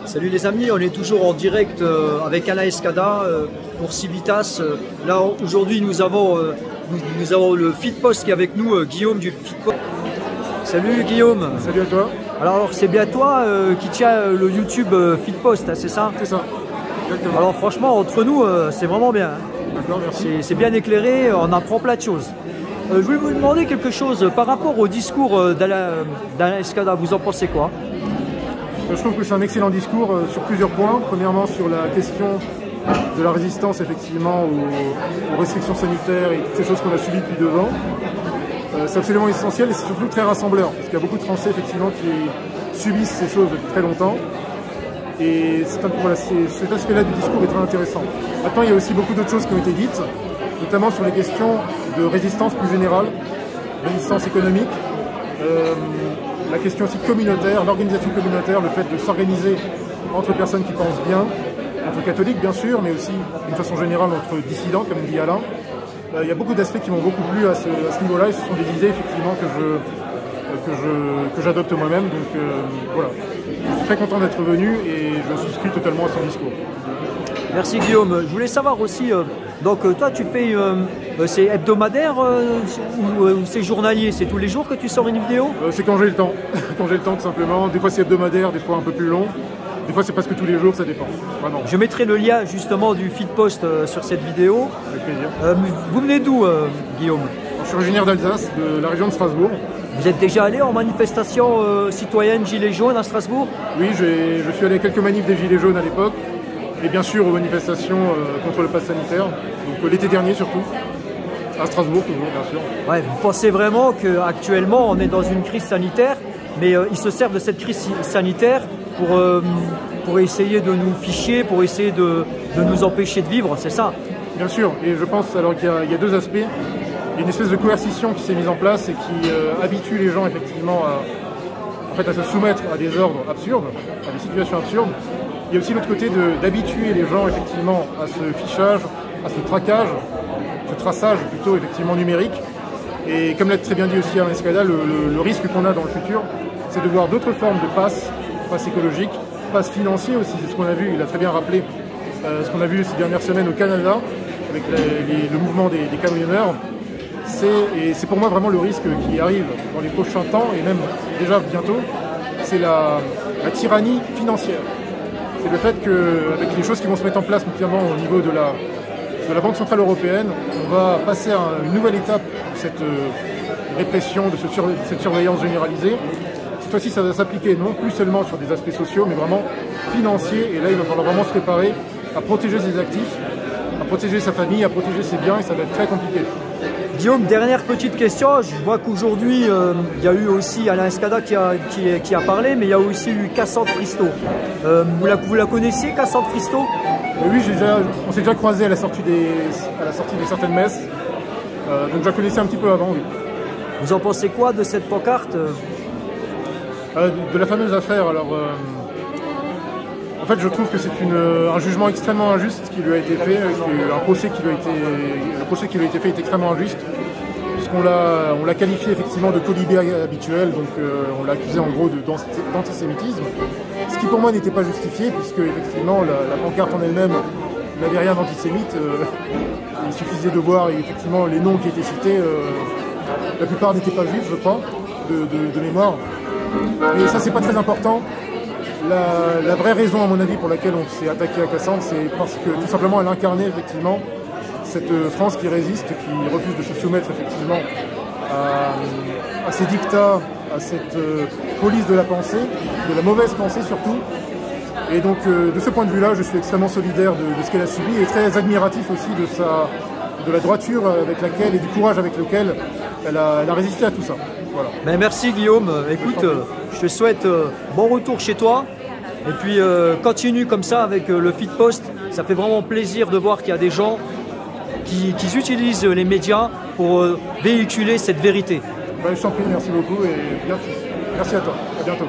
Salut les amis, on est toujours en direct avec Alain Escada pour Civitas. Là aujourd'hui nous avons le Fitpost qui est avec nous, Guillaume du Fitpost. Salut Guillaume. Salut à toi. Alors c'est bien toi qui tiens le YouTube Fitpost, hein, c'est ça? C'est ça, exactement. Alors franchement entre nous c'est vraiment bien. D'accord, merci. C'est bien éclairé, on apprend plein de choses. Je voulais vous demander quelque chose par rapport au discours d'Alain Escada, vous en pensez quoi? Je trouve que c'est un excellent discours sur plusieurs points. Premièrement, sur la question de la résistance effectivement aux restrictions sanitaires et toutes ces choses qu'on a subies depuis 2 ans. C'est absolument essentiel et c'est surtout très rassembleur, parce qu'il y a beaucoup de Français effectivement qui subissent ces choses depuis très longtemps. Et voilà, cet aspect-là du discours est très intéressant. Maintenant, il y a aussi beaucoup d'autres choses qui ont été dites, notamment sur les questions de résistance plus générale, résistance économique. La question aussi communautaire, l'organisation communautaire, le fait de s'organiser entre personnes qui pensent bien, entre catholiques bien sûr, mais aussi d'une façon générale entre dissidents, comme dit Alain. Il y a beaucoup d'aspects qui m'ont beaucoup plu à ce niveau-là, et ce sont des idées effectivement que j'adopte moi-même. Donc voilà, je suis très content d'être venu et je souscris totalement à son discours. Merci Guillaume. Je voulais savoir aussi, donc toi tu fais, c'est hebdomadaire ou c'est journalier? C'est tous les jours que tu sors une vidéo? C'est quand j'ai le temps, quand j'ai le temps tout simplement. Des fois c'est hebdomadaire, des fois un peu plus long. Des fois c'est presque tous les jours, ça dépend. Vraiment. Je mettrai le lien justement du Fitpost sur cette vidéo. Avec plaisir. Vous venez d'où Guillaume? Je suis originaire d'Alsace, de la région de Strasbourg. Vous êtes déjà allé en manifestation citoyenne Gilets jaunes à Strasbourg? Oui, je suis allé à quelques manifs des Gilets jaunes à l'époque. Et bien sûr aux manifestations contre le pass sanitaire, donc l'été dernier surtout, à Strasbourg toujours bien sûr. Ouais, vous pensez vraiment qu'actuellement on est dans une crise sanitaire, mais ils se servent de cette crise sanitaire pour essayer de nous ficher, pour essayer de nous empêcher de vivre, c'est ça? Bien sûr, et je pense alors qu'il y a 2 aspects. Il y a une espèce de coercition qui s'est mise en place et qui habitue les gens effectivement à se soumettre à des ordres absurdes, à des situations absurdes. Il y a aussi l'autre côté d'habituer les gens effectivement à ce fichage, à ce traquage, ce traçage plutôt effectivement numérique. Et comme l'a très bien dit aussi Alain Escada, le risque qu'on a dans le futur, c'est de voir d'autres formes de passes écologiques, passes financiers aussi, c'est ce qu'on a vu, il a très bien rappelé ce qu'on a vu ces dernières semaines au Canada, avec le mouvement des camionneurs. C'est pour moi vraiment le risque qui arrive dans les prochains temps, et même déjà bientôt, c'est la tyrannie financière. C'est le fait qu'avec les choses qui vont se mettre en place, notamment au niveau de la Banque Centrale Européenne, on va passer à une nouvelle étape de cette répression, de cette surveillance généralisée. Cette fois-ci, ça va s'appliquer non plus seulement sur des aspects sociaux, mais vraiment financiers. Et là, il va falloir vraiment se préparer à protéger ses actifs, à protéger sa famille, à protéger ses biens, et ça va être très compliqué. Guillaume, dernière petite question. Je vois qu'aujourd'hui, il y a eu aussi Alain Escada qui a parlé, mais il y a aussi eu Cassandre Fristo. Vous la connaissiez, Cassandre Fristo? Oui, on s'est déjà croisé à la sortie de certaines messes. Donc je la connaissais un petit peu avant, oui. Vous en pensez quoi de cette pancarte? De la fameuse affaire, alors... En fait, je trouve que c'est un jugement extrêmement injuste qui lui a été fait, le procès qui lui a été fait est extrêmement injuste, puisqu'on l'a qualifié effectivement de colibé habituel, donc on l'a accusé en gros d'antisémitisme, ce qui pour moi n'était pas justifié, puisque effectivement la pancarte en elle-même n'avait rien d'antisémite. Il suffisait de voir effectivement les noms qui étaient cités, la plupart n'étaient pas juifs, je crois, de mémoire. Mais ça, c'est pas très important. La vraie raison, à mon avis, pour laquelle on s'est attaqué à Cassandre, c'est parce que tout simplement elle incarnait effectivement cette France qui résiste, qui refuse de se soumettre effectivement à ces dictats, à cette police de la pensée, de la mauvaise pensée surtout. Et donc de ce point de vue-là, je suis extrêmement solidaire de ce qu'elle a subi et très admiratif aussi de la droiture avec laquelle et du courage avec lequel elle a résisté à tout ça. Voilà. Ben merci Guillaume. Écoute, je te souhaite bon retour chez toi. Et puis continue comme ça avec le Fitpost. Ça fait vraiment plaisir de voir qu'il y a des gens qui utilisent les médias pour véhiculer cette vérité. Ben, je t'en prie, merci beaucoup et merci à toi. À bientôt.